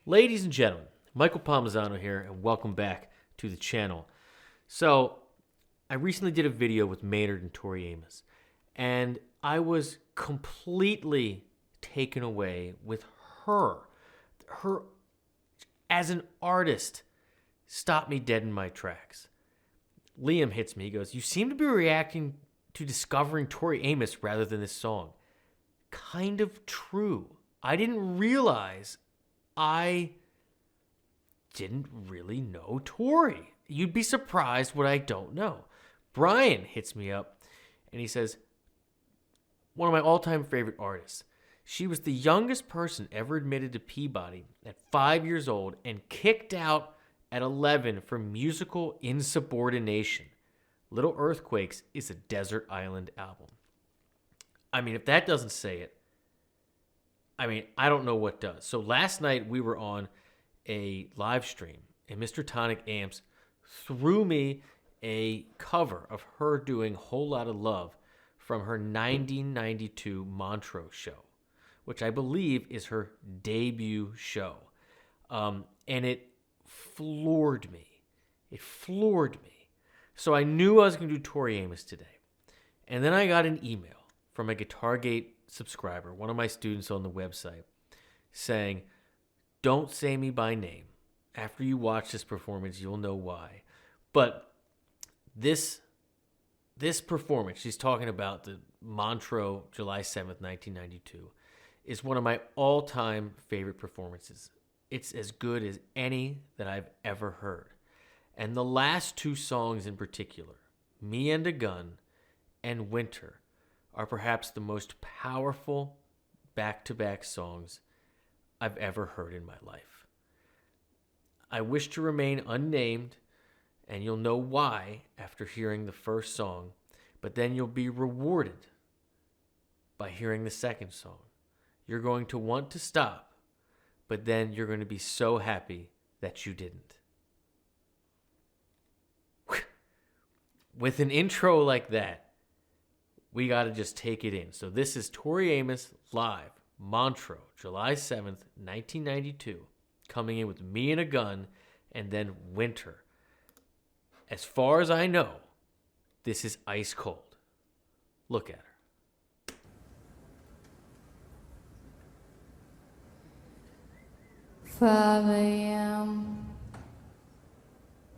Ladies and gentlemen, Michael Palmisano here, and welcome back to the channel. So, I recently did a video with Maynard and Tori Amos, and I was completely taken away with her. Her, as an artist, stopped me dead in my tracks. Liam hits me. He goes, "You seem to be reacting to discovering Tori Amos rather than this song." Kind of true. I didn't realize I didn't really know Tori. You'd be surprised what I don't know. Brian hits me up and he says, one of my all-time favorite artists. She was the youngest person ever admitted to Peabody at 5 years old and kicked out at 11 for musical insubordination. Little Earthquakes is a Desert Island album. I mean, if that doesn't say it, I don't know what does. So last night we were on a live stream, and Mr. Tonic Amps threw me a cover of her doing Whole Lotta Love from her 1992 Montreux show, which I believe is her debut show. And it floored me. It floored me. So I knew I was going to do Tori Amos today. And then I got an email from a GuitarGate subscriber, one of my students on the website, saying, "Don't say me by name. After you watch this performance, you'll know why." But this performance, she's talking about the Montreux, July 7th, 1992, is one of my all-time favorite performances. It's as good as any that I've ever heard. And the last two songs in particular, Me and a Gun and Winter, are perhaps the most powerful back-to-back songs I've ever heard in my life. I wish to remain unnamed, and you'll know why after hearing the first song, but then you'll be rewarded by hearing the second song. You're going to want to stop, but then you're going to be so happy that you didn't. With an intro like that, we got to just take it in. So this is Tori Amos live, Montreux, July 7th, 1992, coming in with Me and a Gun and then Winter. As far as I know, this is ice cold. Look at her. 5 a.m.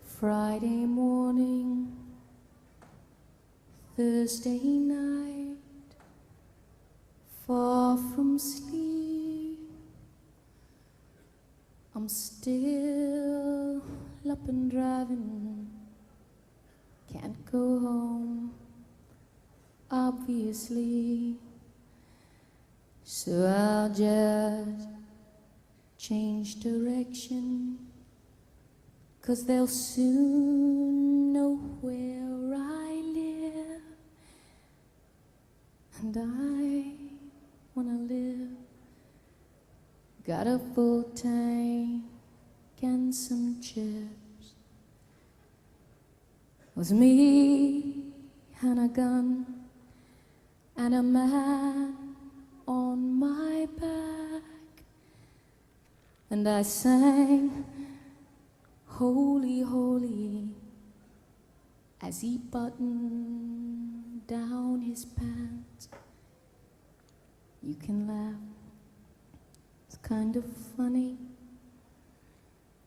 Friday morning, Thursday night, far from sleep, I'm still up and driving, can't go home, obviously, so I'll just change direction, 'cause they'll soon know where I live, and I wanna live. Got a full tank and some chips, with me and a gun and a man on my back. And I sang, "Holy, holy," as he buttoned down his pants. You can laugh, it's kind of funny,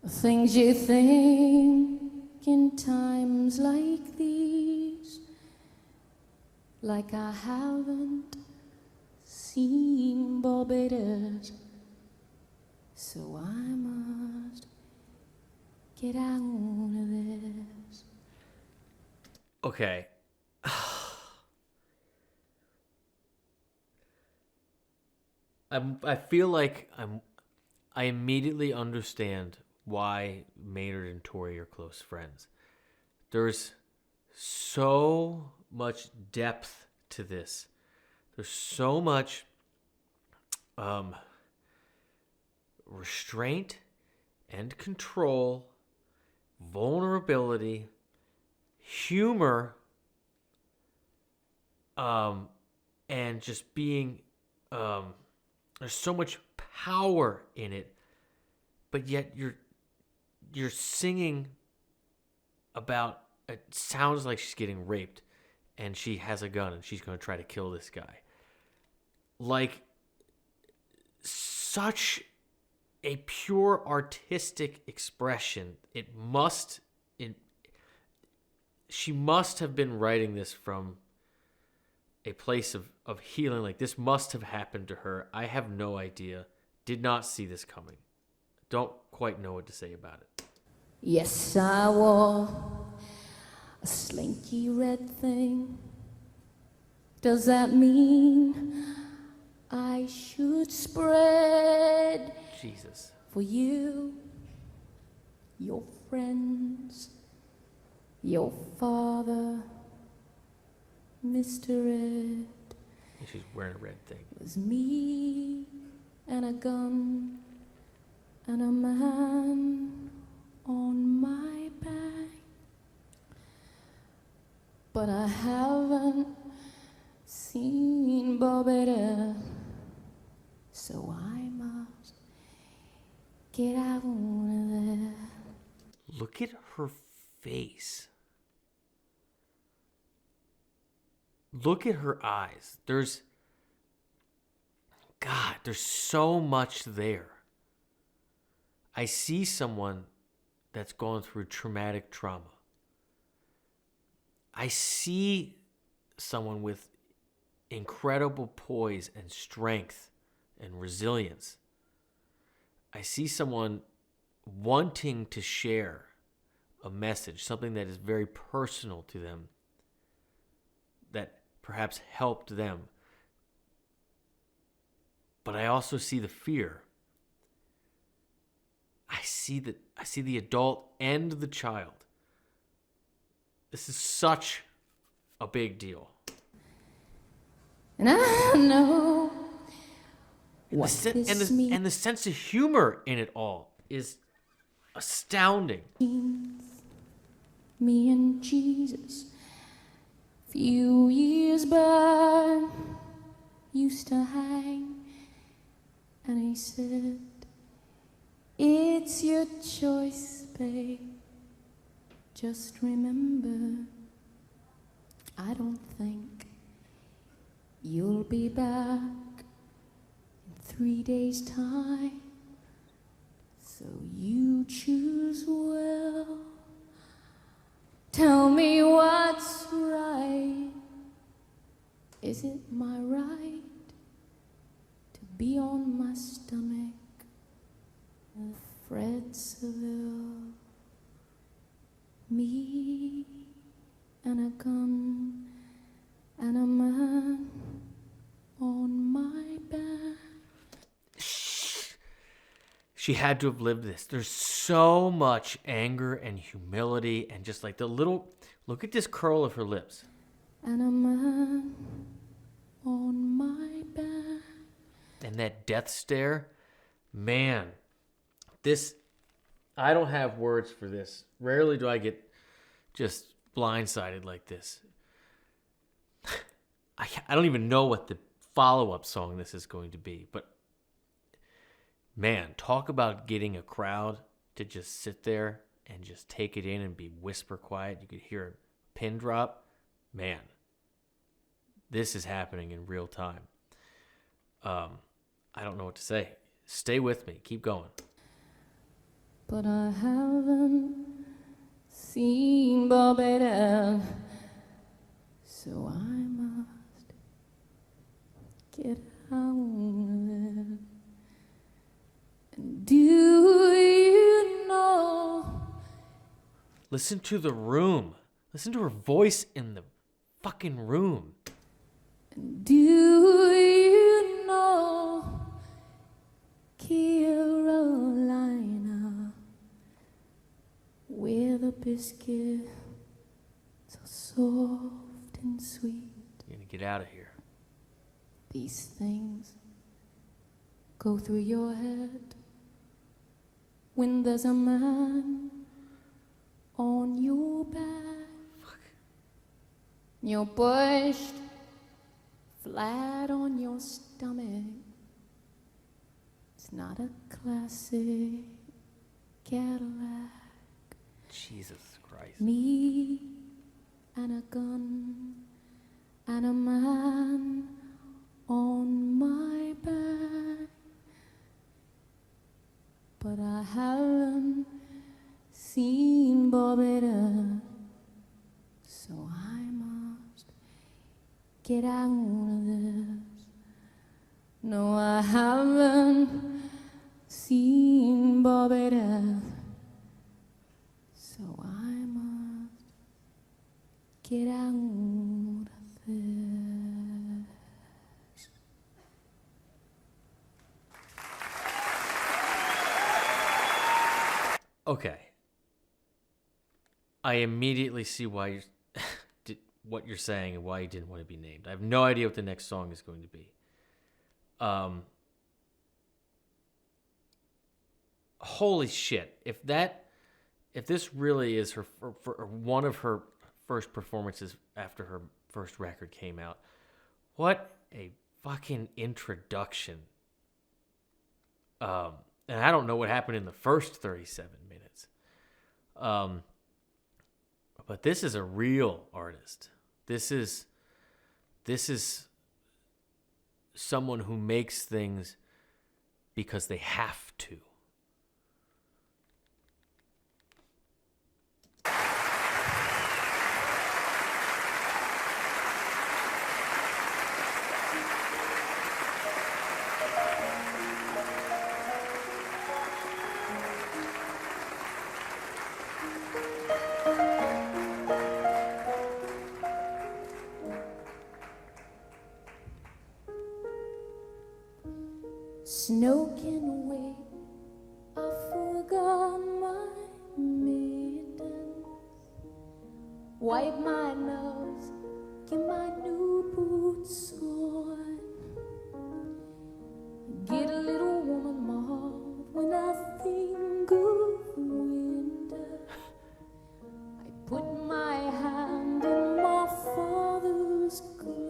the things you think in times like these. Like I haven't seen Barbados, so I must get out of this. Okay. I feel like I immediately understand why Maynard and Tori are close friends. There's so much depth to this. There's so much restraint and control, vulnerability, humor, and just being there's so much power in it but yet you're singing about, it sounds like she's getting raped and she has a gun and she's going to try to kill this guy. Like, such a pure artistic expression. She must have been writing this from a place of healing. Like, this must have happened to her. I have no idea. Did not see this coming. Don't quite know what to say about it. Yes, I wore a slinky red thing. Does that mean I should spread Jesus. for you, your friends, your father, Mr. Ed? She's wearing a red thing. It was me and a gun and a man on my back. But I haven't seen Bobetta, so I must get out of there. Look at her face. Look at her eyes. There's so much there. I see someone that's going through traumatic trauma. I see someone with incredible poise and strength and resilience. I see someone wanting to share a message, something that is very personal to them, that perhaps helped them. But I also see the fear. I see the adult and the child. This is such a big deal. And I know what And the sense of humor in it all is astounding. Me and Jesus, few years back, used to hang, and he said, "It's your choice, babe. Just remember, I don't think you'll be back in 3 days' time, so you choose well. Tell me what's right. Is it my right to be on my stomach with Fred Seville? Me and a gun and a man on my back." She had to have lived this. There's so much anger and humility and just like the little, look at this curl of her lips. And a man on my back. And that death stare. Man, this, I don't have words for this. Rarely do I get just blindsided like this. I don't even know what the follow-up song this is going to be, but man, talk about getting a crowd to just sit there and just take it in and be whisper quiet. You could hear a pin drop. Man, this is happening in real time. I don't know what to say. Stay with me. Keep going. But I haven't seen Bobetta, so I must get out of there. And do you know? Listen to the room. Listen to her voice in the fucking room. And do you know Carolina, where the biscuits are soft and sweet? You're gonna get out of here. These things go through your head when there's a man on your back. Fuck. You're pushed flat on your stomach. It's not a classic Cadillac. Jesus Christ. Me and a gun and a man on my back. But I haven't seen Barbara, so I must get out of this. No, I haven't seen Barbara, so I must get out of this. Okay. I immediately see why you what you're saying and why you didn't want to be named. I have no idea what the next song is going to be. Holy shit! If this really is her for one of her first performances after her first record came out, what a fucking introduction. And I don't know what happened in the first 37 minutes. But this is a real artist. This is someone who makes things because they have to. Snoking away, I forgot my mittens. Wipe my nose, get my new boots on. Get a little woman mauled when I think of winter. I put my hand in my father's glove.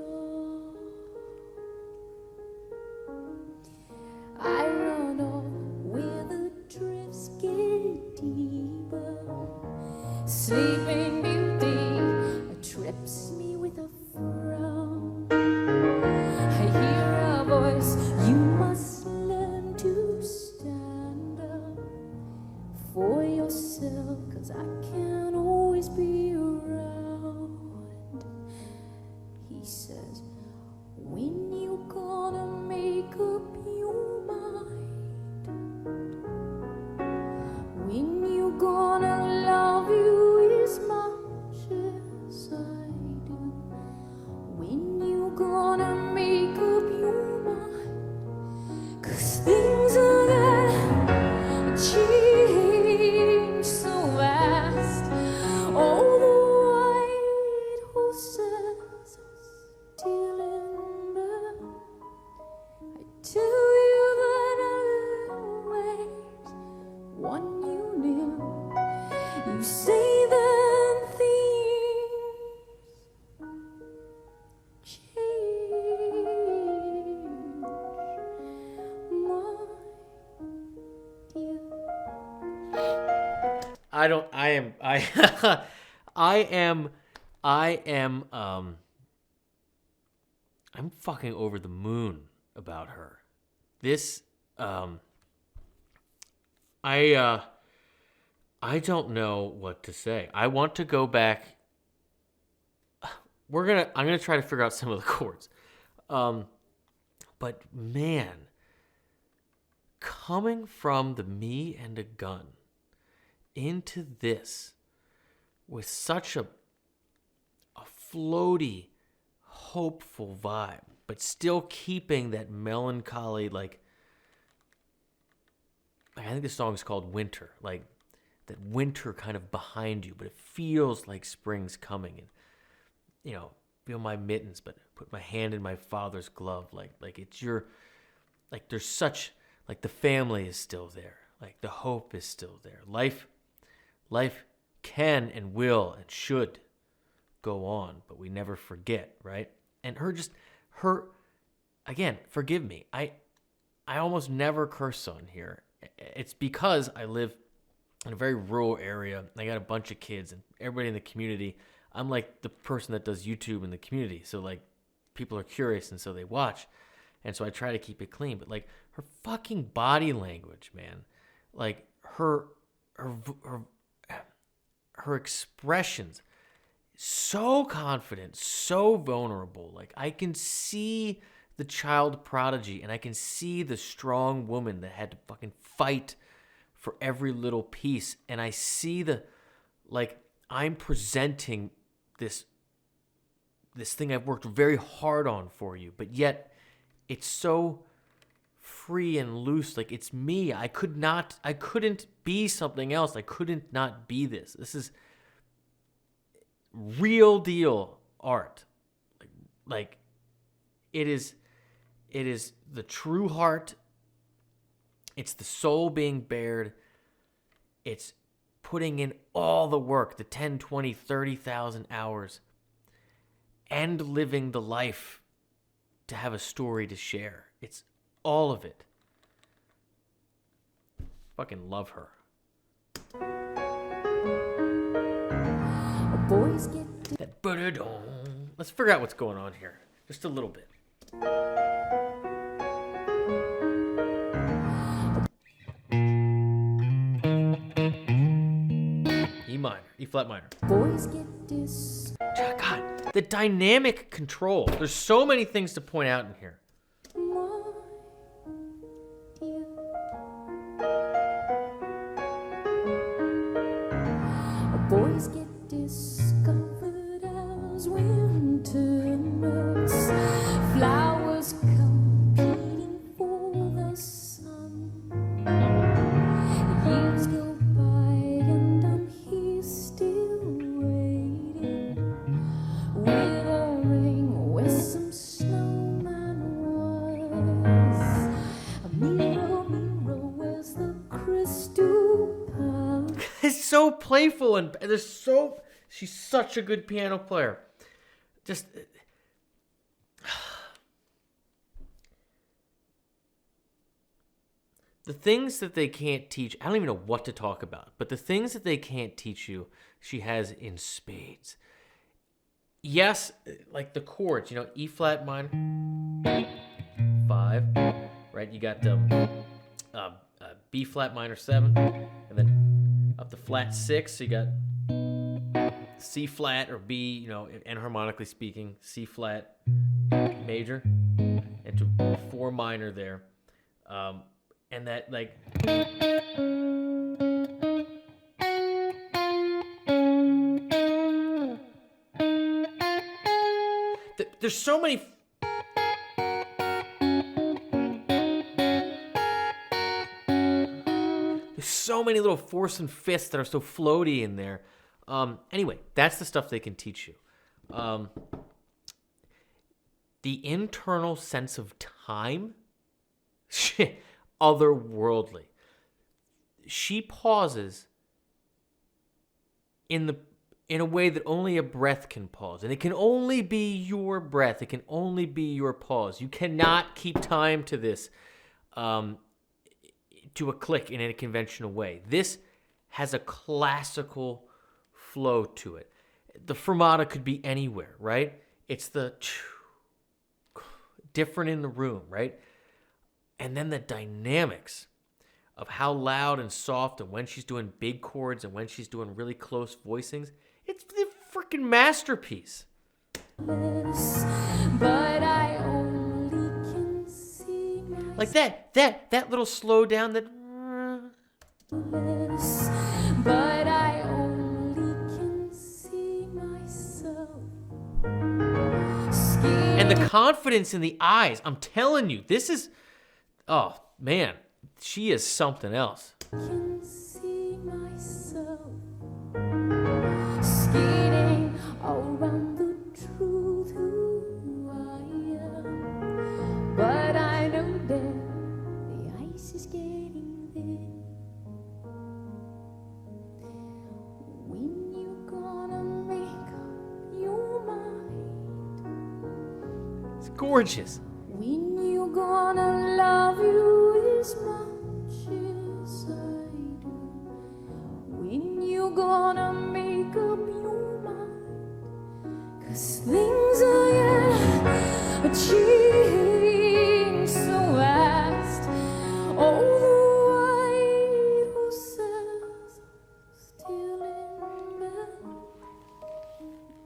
I run off where the drifts get deeper. Sleeping Beauty trips me with a frown. I hear a voice, you must learn to stand up for yourself, 'cause I can't always be around. He says, when you gonna make up your mind? When you gonna love you as much as I do? When you gonna make up your mind? 'Cause things are gonna change so fast. All the white horses are still in bed. I tell you that I always want you near. You say that things change, my dear. I'm fucking over the moon about her. This, I don't know what to say. I want to go back. I'm gonna try to figure out some of the chords. But man, coming from the Me and a Gun into this with such a floaty, hopeful vibe, but still keeping that melancholy, like I think the song is called Winter, like that winter kind of behind you, but it feels like spring's coming. And feel my mittens, but put my hand in my father's glove, like it's your, like there's such, like the family is still there, like the hope is still there. Life can and will and should go on, but we never forget, right? And her again, forgive me, I almost never curse on here. It's because I live in a very rural area. I got a bunch of kids and everybody in the community. I'm like the person that does YouTube in the community. So like people are curious and so they watch. And so I try to keep it clean. But like her fucking body language, man, like her expressions, so confident, so vulnerable. Like I can see the child prodigy and I can see the strong woman that had to fucking fight for every little piece. And I see like I'm presenting this thing I've worked very hard on for you, but yet it's so free and loose. Like it's me. I couldn't be something else. I couldn't not be this. This is real deal art. Like it is the true heart. It's the soul being bared. It's putting in all the work, the 10, 20, 30,000 hours, and living the life to have a story to share. It's all of it. Fucking love her. Boys get That ba-da-dum. Let's figure out what's going on here. Just a little bit. E minor, E flat minor. boys get dis. God, the dynamic control. There's so many things to point out in here. My dear. Boys get discovered as winter melts. Flowers competing for the sun. Years go by and I'm here still waiting. With a ring where some snowman was. A mirror, mirror, where's the crystal palace? It's so playful and she's such a good piano player. Just the things that they can't teach, I don't even know what to talk about, but the things that they can't teach you, she has in spades. Yes, like the chords, E flat minor, 5, right? You got B flat minor 7, and then up to flat 6, so you got C flat or B, enharmonically speaking, C flat major, and to 4 minor there. And that, like, there's so many. There's so many little fourths and fifths that are so floaty in there. Anyway, that's the stuff they can teach you. The internal sense of time, shit, otherworldly. She pauses in a way that only a breath can pause. And it can only be your breath. It can only be your pause. You cannot keep time to this to a click in a conventional way. This has a classical flow to it. The fermata could be anywhere, right? It's the different in the room, right? And then the dynamics of how loud and soft and when she's doing big chords and when she's doing really close voicings. It's the freaking masterpiece. But I only can see myself. Like that little slow down that. But I only can see myself. And the confidence in the eyes. I'm telling you, this is. Oh, man. She is something else. Can see myself skating around the truth who I am. But I know that the ice is getting thin. When you gonna make up your mind? It's gorgeous. When you gonna love you as much as I do? gonna make up your mind? 'Cause things are changing so fast. Oh, the white horses still in bed.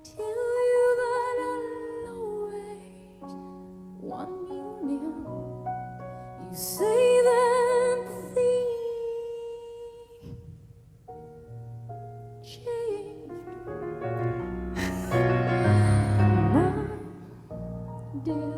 Tell you that I'll always want you near. You say that things change. My dear.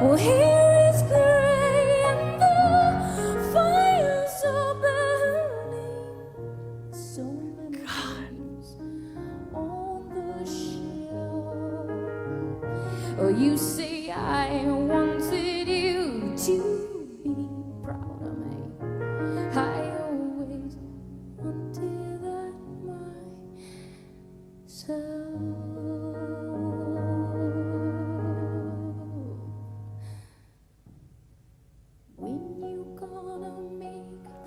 Well, here is gray and the fires are burning. So many times on the shelf. Oh, you say I wanted you to be proud of me. I always wanted that myself. When you gonna make up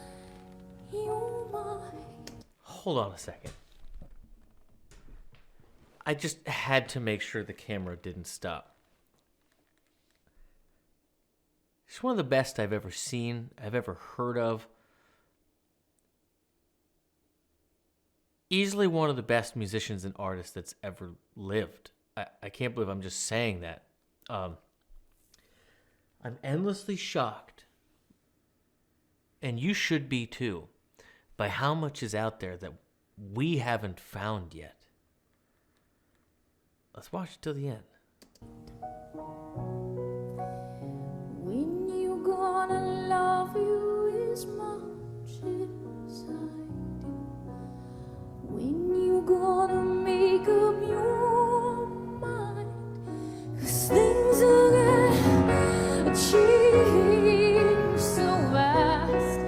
your mind? Hold on a second. I just had to make sure the camera didn't stop. She's one of the best I've ever seen, I've ever heard of. Easily one of the best musicians and artists that's ever lived. I can't believe I'm just saying that. I'm endlessly shocked, and you should be too, by how much is out there that we haven't found yet. Let's watch it till the end. When you gonna love you as much as I do? When you gonna make up your mind? 'Cause things are gonna change so fast.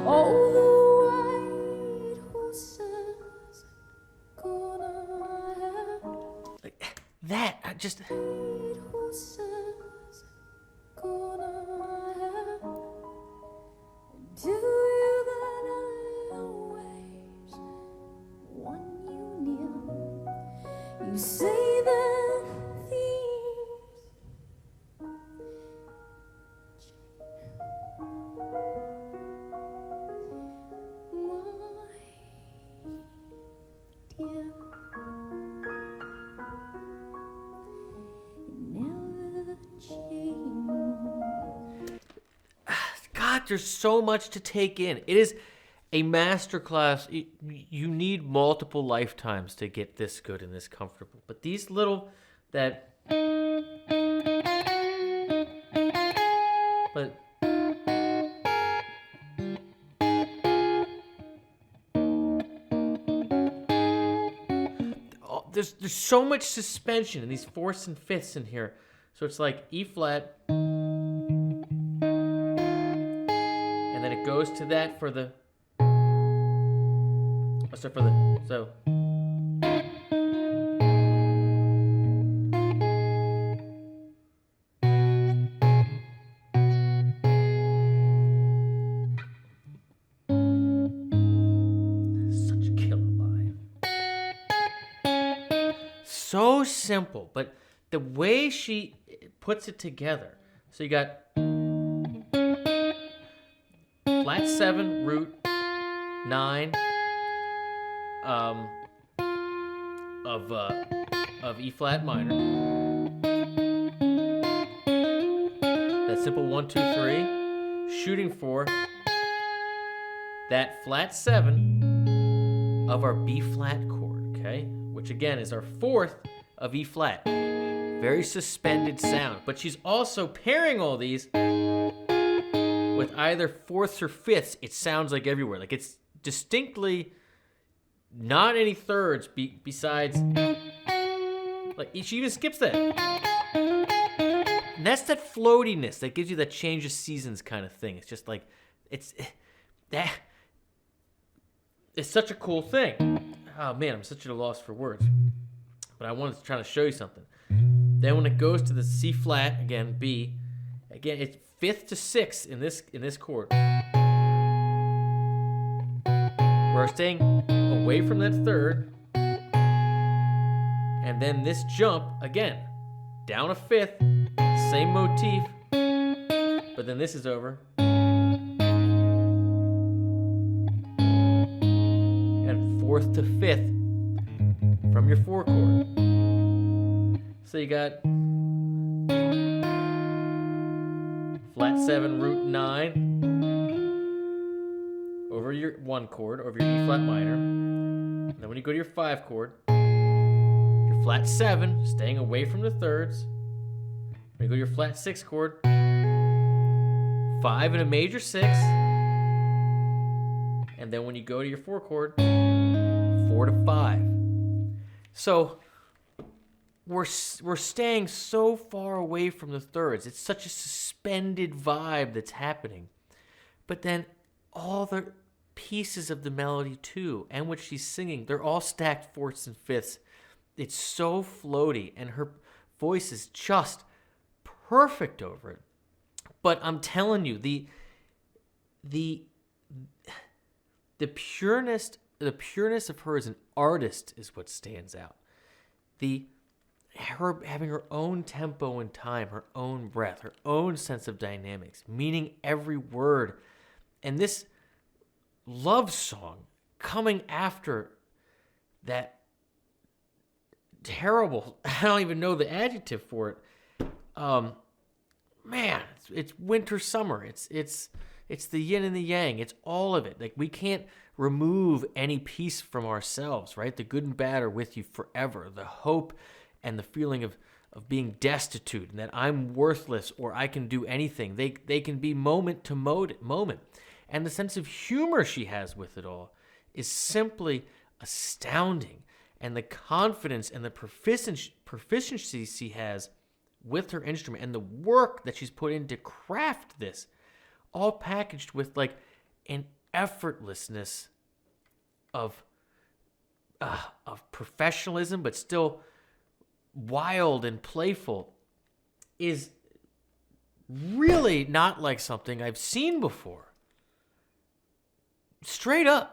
Oh, the white horses gonna have Like that, I just... white horses gonna have. Do you that I'll always want you near? You say that things my dear. Never change. God, there's so much to take in. It is a masterclass. You need multiple lifetimes to get this good and this comfortable. But these little that... But... There's so much suspension in these fourths and fifths in here. So it's like E flat, and then it goes to that for the... So for the... So... Such a killer line. So simple, but the way she puts it together. So you got flat 7, root 9 of E flat minor. That simple 1, 2, 3, shooting for that flat 7 of our B flat chord, okay? Which again is our 4th of E flat. Very suspended sound. But she's also pairing all these with either 4ths or 5ths. It sounds like everywhere. Like it's distinctly not any thirds besides... Like she even skips that. And that's that floatiness that gives you that change of seasons kind of thing. It's just like, it's such a cool thing. Oh man, I'm such at a loss for words. But I wanted to try to show you something. Then when it goes to the C flat, again, B, again, it's 5th to 6th in this chord. We're staying away from that 3rd. And then this jump, again, down a 5th, same motif, but then this is over. And 4th to 5th from your 4 chord. So you got flat 7, root 9 over your 1 chord, over your E flat minor. And then when you go to your 5 chord, your flat 7, staying away from the 3rds. When you go to your flat 6 chord, 5 and a major 6. And then when you go to your 4 chord, 4 to 5. So we're staying so far away from the 3rds. It's such a suspended vibe that's happening. But then all the pieces of the melody too, and what she's singing, they're all stacked 4ths and 5ths. It's so floaty, and her voice is just perfect over it. But I'm telling you, the pureness of her as an artist is what stands out. Her having her own tempo and time, her own breath, her own sense of dynamics, meaning every word. And this love song coming after that terrible, I don't even know the adjective for it. Man, it's winter, summer. It's the yin and the yang. It's all of it. Like, we can't remove any piece from ourselves, right? The good and bad are with you forever. The hope and the feeling of being destitute and that I'm worthless or I can do anything. They can be moment to moment. And the sense of humor she has with it all is simply astounding. And the confidence and the proficiency she has with her instrument and the work that she's put in to craft this, all packaged with like an effortlessness of professionalism, but still wild and playful, is really not like something I've seen before. Straight up.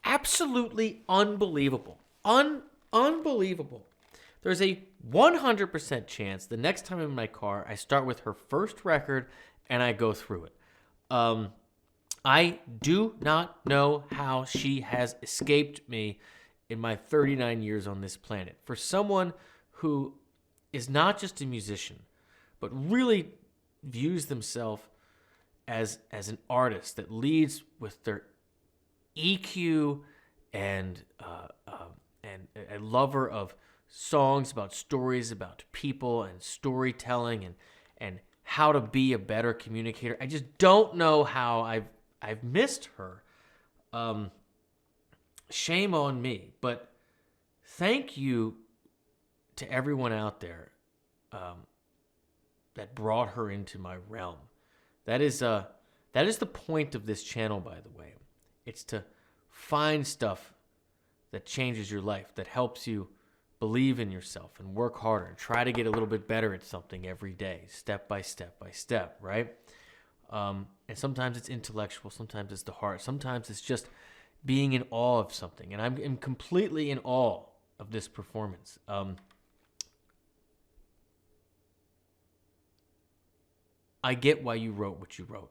Absolutely unbelievable. Unbelievable. There's a 100% chance the next time I'm in my car, I start with her first record and I go through it. I do not know how she has escaped me in my 39 years on this planet. For someone who is not just a musician, but really views themselves as an artist that leads with their EQ and a lover of songs about stories, about people and storytelling and how to be a better communicator. I just don't know how I've missed her. Shame on me, but thank you to everyone out there that brought her into my realm. That is the point of this channel, by the way. It's to find stuff that changes your life, that helps you believe in yourself and work harder and try to get a little bit better at something every day, step by step, right? And sometimes it's intellectual, sometimes it's the heart, sometimes it's just being in awe of something. And I'm completely in awe of this performance. I get why you wrote what you wrote.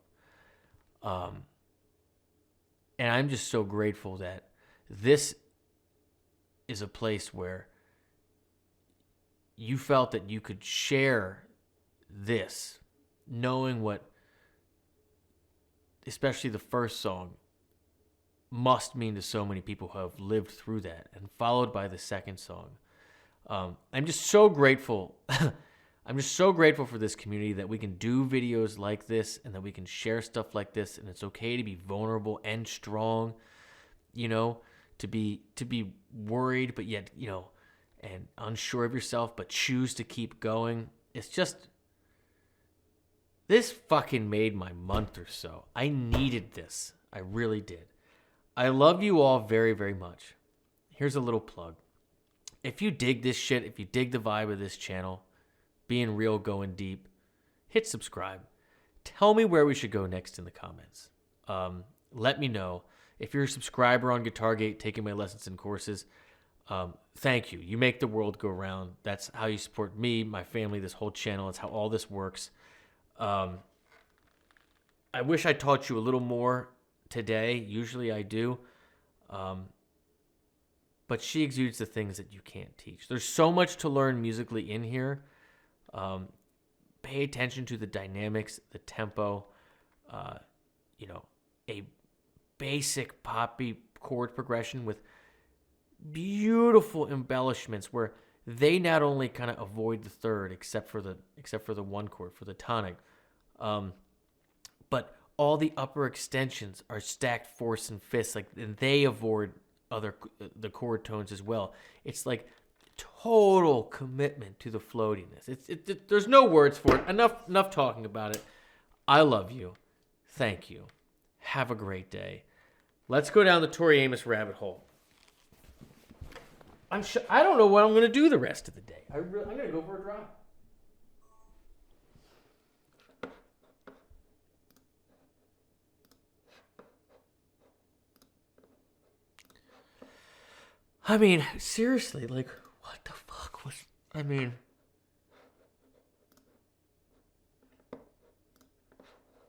And I'm just so grateful that this is a place where you felt that you could share this, knowing what especially the first song, must mean to so many people who have lived through that, and followed by the second song. I'm just so grateful. I'm just so grateful for this community that we can do videos like this and that we can share stuff like this, and it's okay to be vulnerable and strong, you know, to be worried but yet, you know, and unsure of yourself but choose to keep going. It's just, this fucking made my month or so. I needed this. I really did. I love you all very, very much. Here's a little plug. If you dig this shit, if you dig the vibe of this channel, being real, going deep, hit subscribe. Tell me where we should go next in the comments. Let me know. If you're a subscriber on GuitarGate, taking my lessons and courses, thank you. You make the world go round. That's how you support me, my family, this whole channel. It's how all this works. I wish I taught you a little more today. Usually I do. But she exudes the things that you can't teach. There's so much to learn musically in here. Pay attention to the dynamics, the tempo, you know, a basic poppy chord progression with beautiful embellishments where they not only kind of avoid the third except for the one chord for the tonic, but all the upper extensions are stacked fourths and fifths, like, and they avoid the chord tones as well. It's like total commitment to the floatiness. There's no words for it. Enough talking about it. I love you. Thank you. Have a great day. Let's go down the Tori Amos rabbit hole. I don't know what I'm going to do the rest of the day. I'm going to go for a drive. I mean, seriously, like, what the fuck was... I mean...